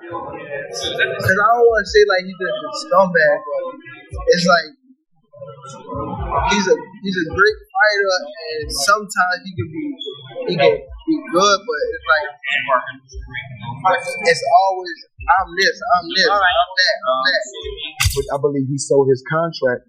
Because I don't want to say like he's just a scumbag, but it's like he's a great fighter, and sometimes he can be good, but it's like it's always I'm this, I'm that, I'm that. But I believe he sold his contract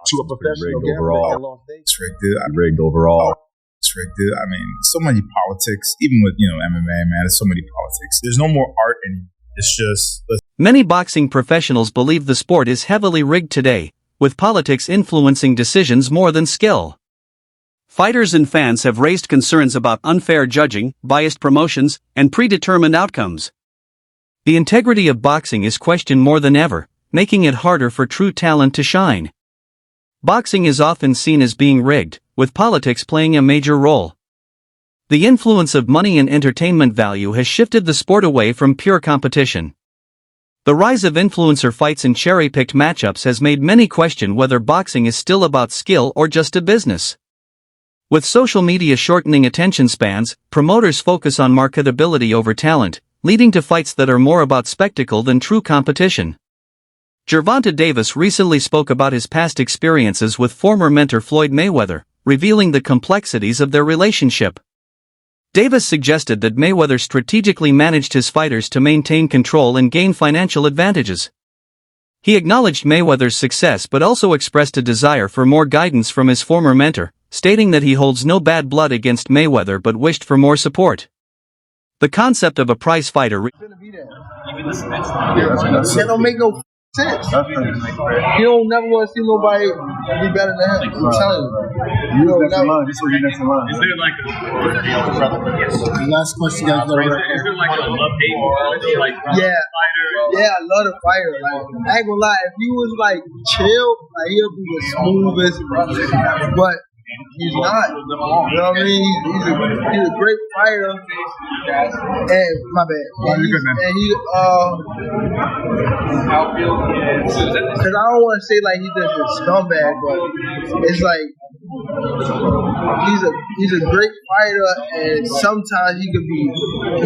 to a professional gambler. It's rigged overall. It's rigged. I mean, so many politics. Even with MMA, man, there's so many politics. There's no more art anymore. It's just. Many boxing professionals believe the sport is heavily rigged today, with politics influencing decisions more than skill. Fighters and fans have raised concerns about unfair judging, biased promotions, and predetermined outcomes. The integrity of boxing is questioned more than ever, making it harder for true talent to shine. Boxing is often seen as being rigged, with politics playing a major role. The influence of money and entertainment value has shifted the sport away from pure competition. The rise of influencer fights and cherry-picked matchups has made many question whether boxing is still about skill or just a business. With social media shortening attention spans, promoters focus on marketability over talent, leading to fights that are more about spectacle than true competition. Gervonta Davis recently spoke about his past experiences with former mentor Floyd Mayweather, revealing the complexities of their relationship. Davis suggested that Mayweather strategically managed his fighters to maintain control and gain financial advantages. He acknowledged Mayweather's success but also expressed a desire for more guidance from his former mentor, stating that he holds no bad blood against Mayweather but wished for more support. The concept of a prize fighter It don't make no sense. You don't never want to see nobody be better than him. I'm telling you. You know, next in line. This is your next in line. Is there like a Last question, guys. is there like a love-hate? Like yeah, I love the fighter. Like, I ain't gonna lie, if he was like chill, like he'll be the smoothest. But he's not. You know what I mean? He's a great fighter. And my bad. Because I don't want to say like he's just a scumbag, but it's like he's a great fighter, and sometimes he can be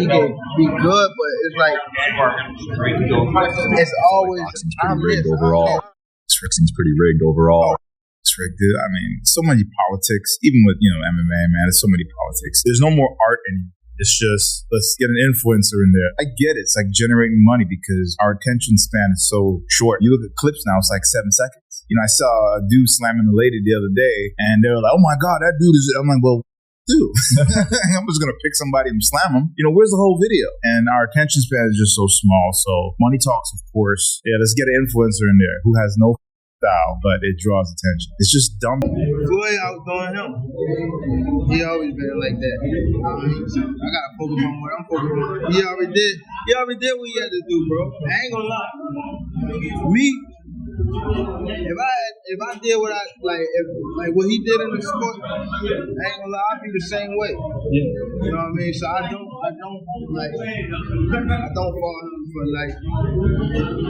good, but it's like it's always I'm rigged overall. Boxing's pretty rigged overall. It's rigged. I mean, so many politics. Even with MMA, man, there's so many politics. There's no more art anymore. It's just, let's get an influencer in there. I get it. It's like generating money because our attention span is so short. You look at clips now, it's like 7 seconds. I saw a dude slamming a lady the other day, and they were like, oh my God, that dude is... I'm like, well, dude. I'm just going to pick somebody and slam them. Where's the whole video? And our attention span is just so small. So money talks, of course. Yeah, let's get an influencer in there who has no style, but it draws attention. It's just dumb. Floyd outdoing him. He always been like that. I gotta focus on what I'm focused on. He already did what he had to do, bro. I ain't gonna lie. Me, if I did what I like what he did in the sport, I ain't gonna lie, I'd be the same way. You know what I mean? So I don't fall for like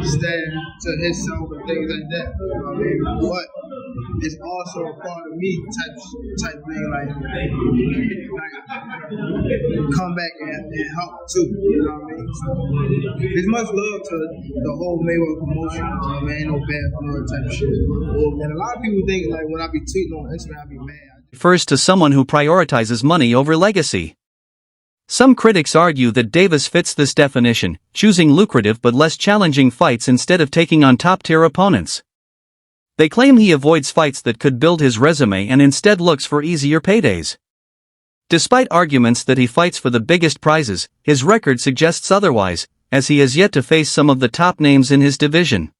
stand to himself and things like that. You know what I mean? But it's also a part of me type thing, like come back and help too. You know what I mean? So there's much love to the whole Mayweather promotion. Man, ain't no bad blood type shit. And a lot of people think like when I be tweeting on Instagram, I be mad. refers to someone who prioritizes money over legacy. Some critics argue that Davis fits this definition, choosing lucrative but less challenging fights instead of taking on top-tier opponents. They claim he avoids fights that could build his resume and instead looks for easier paydays. Despite arguments that he fights for the biggest prizes, his record suggests otherwise, as he has yet to face some of the top names in his division.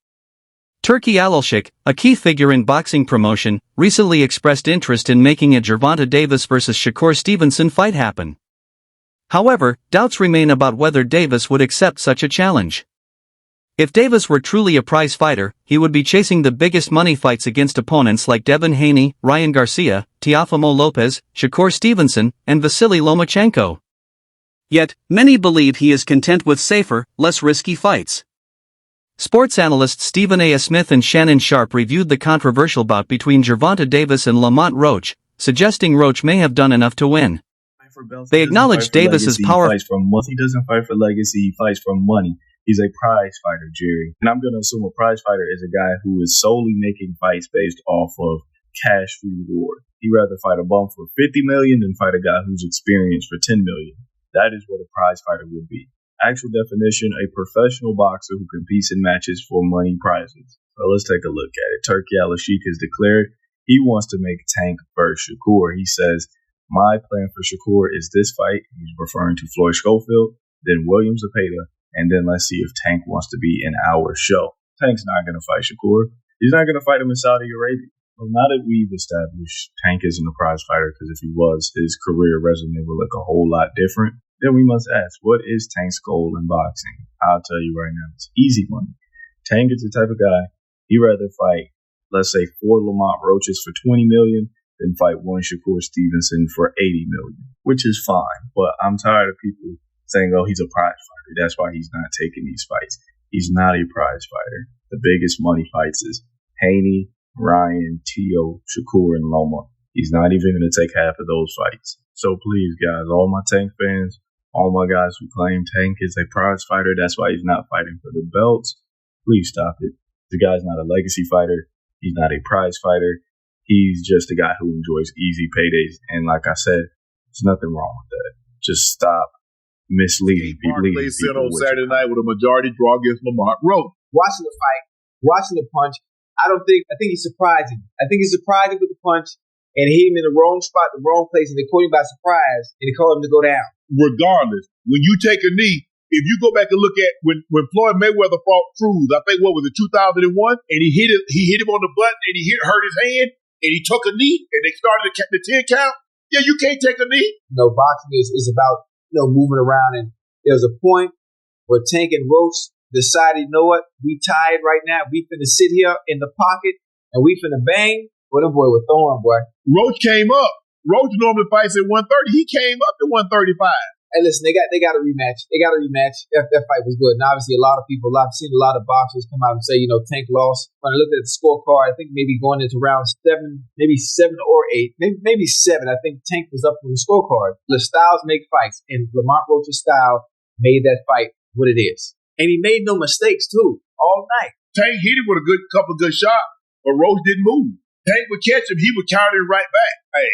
Turki Alalshik, a key figure in boxing promotion, recently expressed interest in making a Gervonta Davis vs. Shakur Stevenson fight happen. However, doubts remain about whether Davis would accept such a challenge. If Davis were truly a prize fighter, he would be chasing the biggest money fights against opponents like Devin Haney, Ryan Garcia, Teofimo Lopez, Shakur Stevenson, and Vasily Lomachenko. Yet, many believe he is content with safer, less risky fights. Sports analysts Stephen A. Smith and Shannon Sharp reviewed the controversial bout between Gervonta Davis and Lamont Roach, suggesting Roach may have done enough to win. They acknowledged Davis's power. He doesn't fight for legacy, he fights for money. He's a prize fighter, Jerry. And I'm going to assume a prize fighter is a guy who is solely making fights based off of cash reward. He'd rather fight a bum for $50 million than fight a guy who's experienced for $10 million. That is what a prize fighter would be. Actual definition, a professional boxer who competes in matches for money prizes. So let's take a look at it. Turki Al-Sheikh has declared he wants to make Tank versus Shakur. He says, my plan for Shakur is this fight. He's referring to Floyd Schofield, then William Zepeda, and then let's see if Tank wants to be in our show. Tank's not going to fight Shakur. He's not going to fight him in Saudi Arabia. Well, now that we've established Tank isn't a prize fighter, because if he was, his career resume would look a whole lot different, then we must ask, what is Tank's goal in boxing? I'll tell you right now, it's easy money. Tank is the type of guy, he'd rather fight, let's say, 4 Lamont Roaches for $20 million than fight 1 Shakur Stevenson for $80 million, which is fine. But I'm tired of people saying, oh, he's a prize fighter. That's why he's not taking these fights. He's not a prize fighter. The biggest money fights is Haney, Ryan, Tio, Shakur, and Loma. He's not even going to take half of those fights. So please, guys, all my Tank fans, all my guys who claim Tank is a prize fighter, that's why he's not fighting for the belts, please stop it. The guy's not a legacy fighter. He's not a prize fighter. He's just a guy who enjoys easy paydays. And like I said, there's nothing wrong with that. Just stop misleading people. Barclays said on Saturday night with a majority draw against Lamont Roach. Watching the fight, watching the punch, I think he's surprising. I think he's surprising with the punch and hit him in the wrong spot, the wrong place, and they caught him by surprise and they called him to go down. Regardless, when you take a knee, if you go back and look at when Floyd Mayweather fought Cruz, I think what was it, 2001, and he hit him on the butt and hurt his hand and he took a knee and they started the 10 count. Yeah, you can't take a knee. Boxing is about moving around, and there's a point where Tank and Roach decided, you know what, we tired right now. We finna sit here in the pocket and we finna bang. Well, them boy was throwing, boy. Roach came up. Roach normally fights at 130. He came up to 135. Hey, listen, they got a rematch. They got a rematch. That fight was good. And obviously, I've seen a lot of boxers come out and say, Tank lost. When I looked at the scorecard, I think maybe going into round 7, maybe 7 or 8, maybe 7. I think Tank was up from the scorecard. The styles make fights, and Lamont Roach's style made that fight what it is. And he made no mistakes, too, all night. Tank hit him with a couple good shots, but Roach didn't move. Tank would catch him. He would counter him right back. Hey,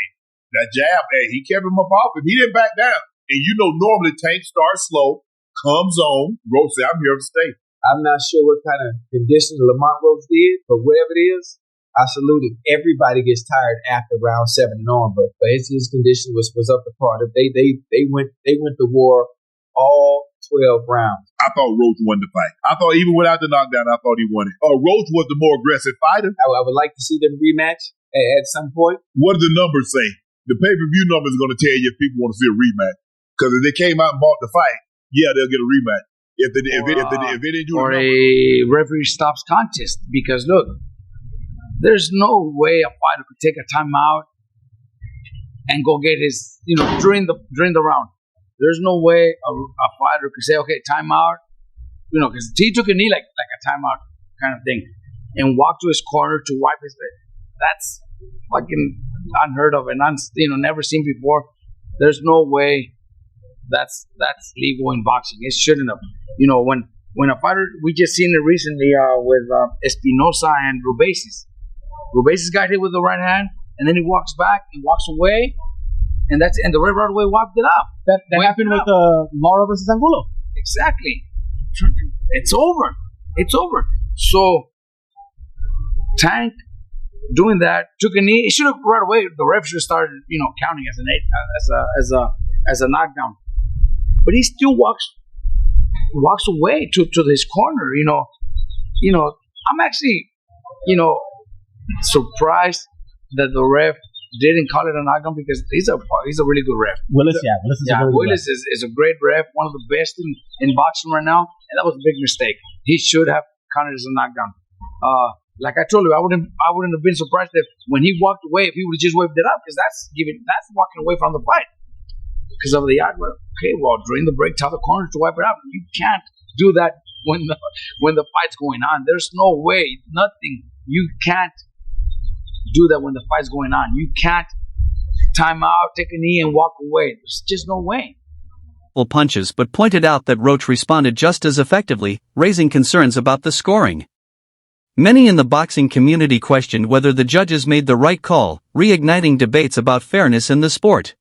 that jab, he kept him up off him. He didn't back down. And normally Tank starts slow, comes on, Roach said, I'm here to stay. I'm not sure what kind of conditioning Lamont Roach did, but whatever it is, I salute him. Everybody gets tired after round 7 and on, but his condition was up to par. They went to war all 12 rounds. I thought Roach won the fight. I thought even without the knockdown, I thought he won it. Roach was the more aggressive fighter. I would like to see them rematch at some point. What do the numbers say? The pay-per-view numbers are going to tell you if people want to see a rematch. Because if they came out and bought the fight, yeah, they'll get a rematch. If they didn't do or a referee stops contest, because look, there's no way a fighter could take a timeout and go get his, during the round. There's no way a fighter could say, okay, timeout, because he took a knee like a timeout kind of thing, and walk to his corner to wipe his face. That's fucking unheard of and never seen before. There's no way that's legal in boxing. It shouldn't have. When a fighter, we just seen it recently with Espinosa and Rubesis. Rubesis got hit with the right hand, and then he walks back and walks away, and the red right away walked it up. That happened with Laura versus Angulo. Exactly. It's over. It's over. So Tank doing that, took a knee. It should have right away. The ref should have started, counting as a knockdown. But he still walks away to his corner. I'm actually, surprised that the ref didn't call it a knockdown, because he's a really good ref. Willis is a great ref, one of the best in boxing right now, and that was a big mistake. He should have counted as a knockdown. Like I told you, I wouldn't have been surprised if when he walked away, if he would have just waved it up, because that's walking away from the fight. Because of the yard, okay, well, during the break, tell the corner to wipe it up. You can't do that when the fight's going on. There's no way, nothing. You can't do that when the fight's going on. You can't time out, take a knee, and walk away. There's just no way. punches but pointed out that Roach responded just as effectively, raising concerns about the scoring. Many in the boxing community questioned whether the judges made the right call, reigniting debates about fairness in the sport.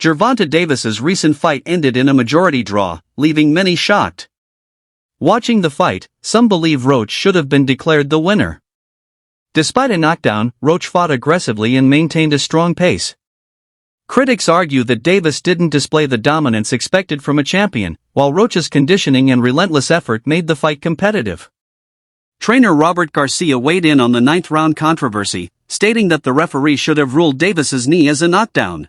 Gervonta Davis's recent fight ended in a majority draw, leaving many shocked. Watching the fight, some believe Roach should have been declared the winner. Despite a knockdown, Roach fought aggressively and maintained a strong pace. Critics argue that Davis didn't display the dominance expected from a champion, while Roach's conditioning and relentless effort made the fight competitive. Trainer Robert Garcia weighed in on the ninth-round controversy, stating that the referee should have ruled Davis's knee as a knockdown.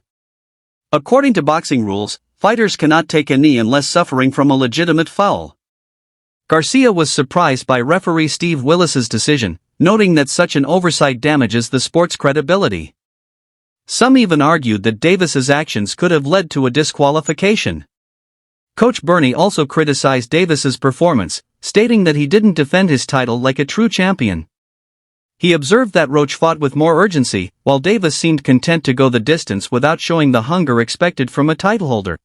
According to boxing rules, fighters cannot take a knee unless suffering from a legitimate foul. Garcia was surprised by referee Steve Willis's decision, noting that such an oversight damages the sport's credibility. Some even argued that Davis's actions could have led to a disqualification. Coach Bernie also criticized Davis's performance, stating that he didn't defend his title like a true champion. He observed that Roach fought with more urgency, while Davis seemed content to go the distance without showing the hunger expected from a titleholder.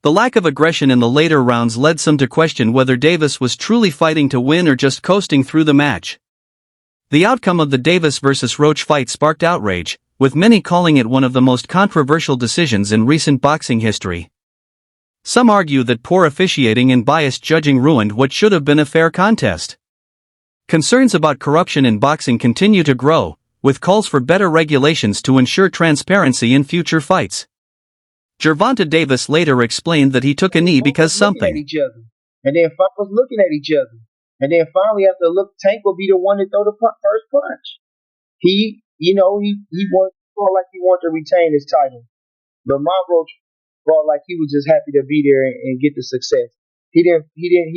The lack of aggression in the later rounds led some to question whether Davis was truly fighting to win or just coasting through the match. The outcome of the Davis vs. Roach fight sparked outrage, with many calling it one of the most controversial decisions in recent boxing history. Some argue that poor officiating and biased judging ruined what should have been a fair contest. Concerns about corruption in boxing continue to grow, with calls for better regulations to ensure transparency in future fights. Gervonta Davis later explained that he took a knee because something. And then Funk was looking at each other. And then finally, after Tank will be the one to throw the first punch. He felt like he wanted to retain his title. Lamont Roach felt like he was just happy to be there and get the success. He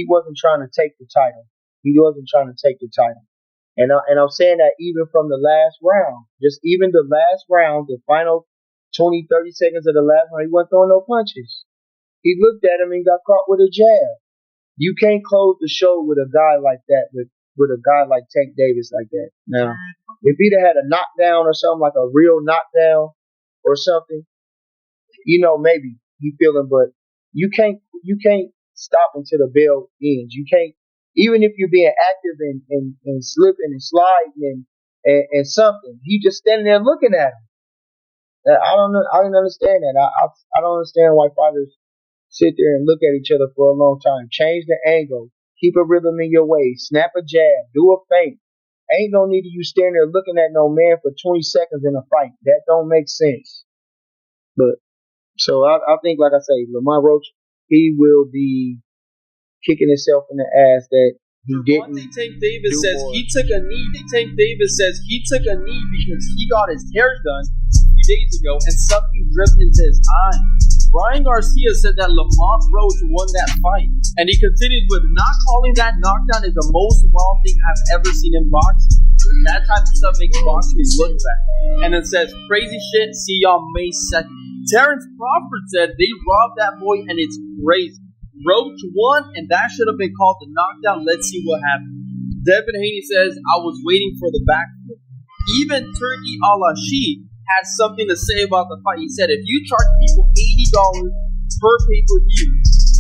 wasn't trying to take the title. He wasn't trying to take the title. And I'm saying that even from the last round, just even the last round, the final 20, 30 seconds of the last round, he wasn't throwing no punches. He looked at him and got caught with a jab. You can't close the show with a guy like that, with a guy like Tank Davis like that. Now, if he'd have had a knockdown or something, like a real knockdown or something, maybe he feeling, but you can't stop until the bell ends. You can't, even if you're being active and slipping and sliding and something, he just standing there looking at him. I don't know. I didn't understand that. I don't understand why fighters sit there and look at each other for a long time. Change the angle. Keep a rhythm in your way. Snap a jab. Do a feint. Ain't no need of you standing there looking at no man for 20 seconds in a fight. That don't make sense. But so I think, like I say, Lamont Roach, he will be kicking himself in the ass that he didn't. Tank Davis says he took a knee. Tank Davis says he took a knee because he got his hair done a few days ago and something dripped into his eye. Brian Garcia said that Lamont Roach won that fight, and he continued with, not calling that knockdown is the most wild thing I've ever seen in boxing. That type of stuff makes boxing look bad. And then says, crazy shit, see y'all May 2nd. Terrence Crawford said they robbed that boy and it's crazy. Roach won, and that should have been called the knockdown. Let's see what happens. Devin Haney says, I was waiting for the backflip. Even Turki Al-Ashi had something to say about the fight. He said, if you charge people $80 per pay-per-view,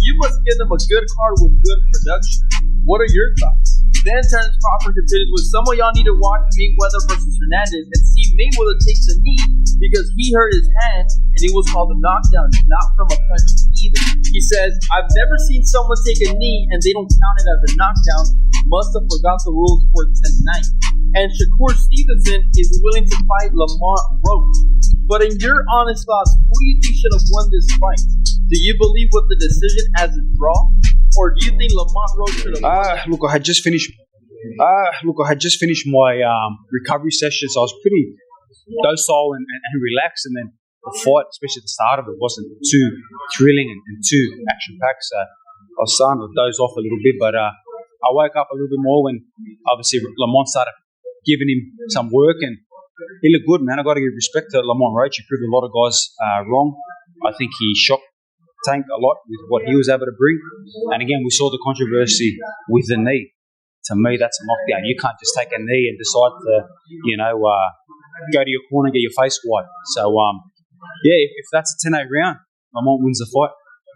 you must give them a good card with good production. What are your thoughts? Then Terrence Crawford continued with, some of y'all need to watch Mayweather versus Hernandez and see Mayweather takes a knee because he hurt his hand and it was called a knockdown, not from a punch either. He says, I've never seen someone take a knee and they don't count it as a knockdown. Must have forgot the rules for tonight. And Shakur Stevenson is willing to fight Lamont Roach. But in your honest thoughts, who do you think should have won this fight? Do you believe with the decision as a draw? Or do you think Lamont Roach should have won? Look, I had just finished my recovery session, so I was pretty docile and relaxed. And then the fight, especially at the start of it, wasn't too thrilling and too action-packed. So I was starting to doze off a little bit, but I woke up a little bit more when obviously Lamont started giving him some work, and he looked good, man. I got to give respect to Lamont Roach. He proved a lot of guys wrong. I think he shocked Tank a lot with what he was able to bring. And again, we saw the controversy with the knee. To me, that's a knockdown. You can't just take a knee and decide to, go to your corner and get your face wiped. So, if that's a 10-8 round, Lamont wins the fight.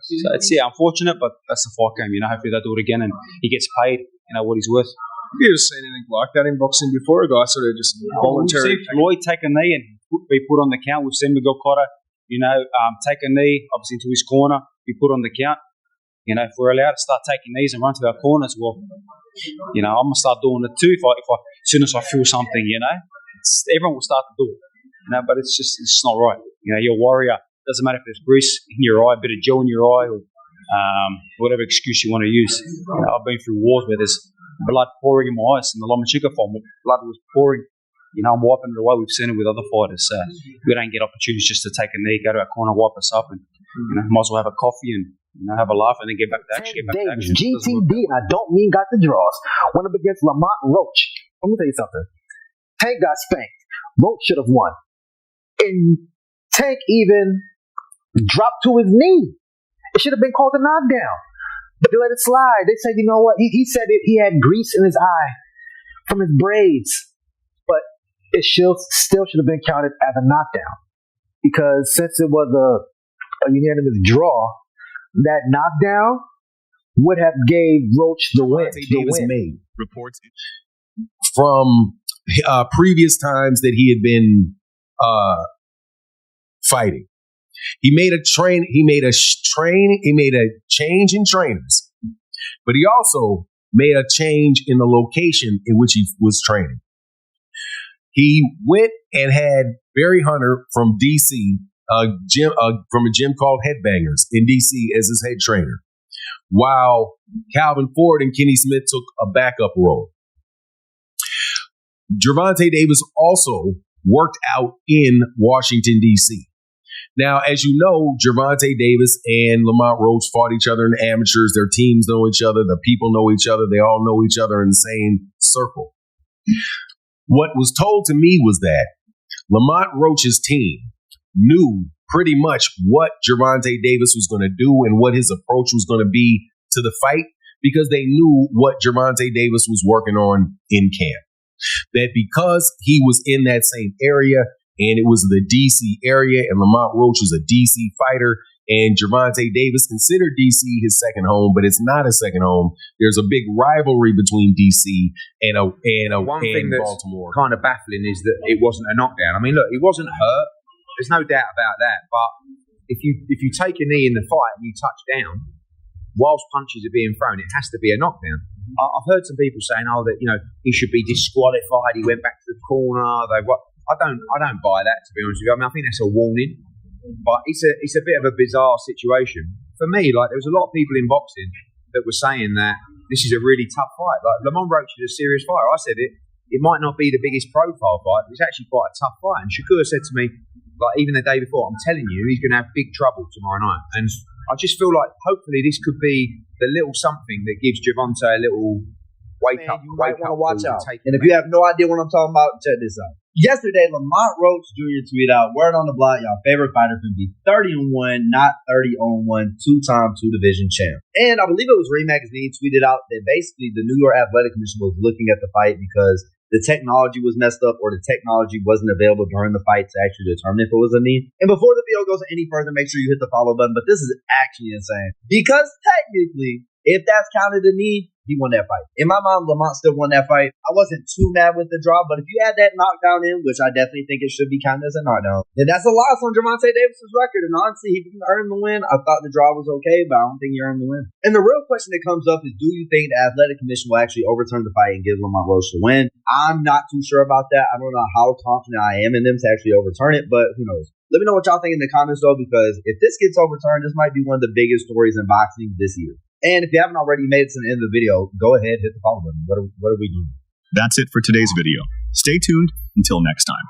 So it's unfortunate, but that's the fight game. Hopefully they do it again and he gets paid. What he's worth. Have you ever seen anything like that in boxing before? A guy sort of just voluntarily. We've seen Floyd take a knee and be put on the count. We've seen Miguel Cotto, take a knee, obviously into his corner, be put on the count. If we're allowed to start taking knees and run to our corners, well, I'm gonna start doing it too. If as soon as I feel something, everyone will start to do it. But it's not right. You're a warrior. Doesn't matter if there's grease in your eye, a bit of gel in your eye, or whatever excuse you want to use. I've been through wars where there's blood pouring in my eyes. In the Lomachenko fight, blood was pouring. I'm wiping it away. We've seen it with other fighters. We don't get opportunities just to take a knee, go to our corner, wipe us up, and might as well have a coffee and have a laugh and then get back to action. GTB, and I don't mean got the draws. Went up against Lamont Roach. Let me tell you something. Tank got spanked. Roach should have won. And Tank even dropped to his knee. It should have been called a knockdown. But they let it slide. They said, you know what? He said he had grease in his eye from his braids. But it still should have been counted as a knockdown. Because since it was a unanimous draw, that knockdown would have gave Roach the win. Davis made reports from previous times that he had been fighting. He made a change in trainers, but he also made a change in the location in which he was training. He went and had Barry Hunter from DC, from a gym called Headbangers in DC, as his head trainer, while Calvin Ford and Kenny Smith took a backup role. Gervonta Davis also worked out in Washington, D.C. Now, as you know, Gervonta Davis and Lamont Roach fought each other in the amateurs. Their teams know each other. The people know each other. They all know each other in the same circle. What was told to me was that Lamont Roach's team knew pretty much what Gervonta Davis was going to do and what his approach was going to be to the fight, because they knew what Gervonta Davis was working on in camp. That because he was in that same area, and it was the DC area, and Lamont Roach was a DC fighter, and Gervonta Davis considered DC his second home, but it's not a second home. There's a big rivalry between DC and one thing that's Baltimore. Kind of baffling is that it wasn't a knockdown. I mean, look, he wasn't hurt. There's no doubt about that. But if you take a knee in the fight and you touch down, whilst punches are being thrown, it has to be a knockdown. I've heard some people saying, that he should be disqualified. He went back to the corner. I don't buy that, to be honest with you. I mean, I think that's a warning, but it's a bit of a bizarre situation for me. Like, there was a lot of people in boxing that were saying that this is a really tough fight. Like, Lamont Roach is a serious fighter. I said it might not be the biggest profile fight, but it's actually quite a tough fight. And Shakur said to me, like, even the day before, I'm telling you, he's going to have big trouble tomorrow night. And I just feel like hopefully this could be the little something that gives Gervonta a little wake up. You might want to watch out. And if you have no idea what I'm talking about, check this out. Yesterday, Lamont Roach Jr. tweeted out, "Word on the block, y'all favorite fighter can be 30-1, not 30-1, two-time two-division champ." And I believe it was Ring Magazine tweeted out that basically the New York Athletic Commission was looking at the fight because the technology was messed up or the technology wasn't available during the fight to actually determine if it was a knee. And before the video goes any further, make sure you hit the follow button. But this is actually insane because technically, if that's counted a knee, he won that fight. In my mind, Lamont still won that fight. I wasn't too mad with the draw, but if you add that knockdown in, which I definitely think it should be counted as a knockdown, then that's a loss on Gervonta Davis's record. And honestly, he didn't earn the win. I thought the draw was okay, but I don't think he earned the win. And the real question that comes up is, do you think the Athletic Commission will actually overturn the fight and give Lamont Roach the win? I'm not too sure about that. I don't know how confident I am in them to actually overturn it, but who knows? Let me know what y'all think in the comments, though, because if this gets overturned, this might be one of the biggest stories in boxing this year. And if you haven't already made it to the end of the video, go ahead, hit the follow button. What are we doing? That's it for today's video. Stay tuned until next time.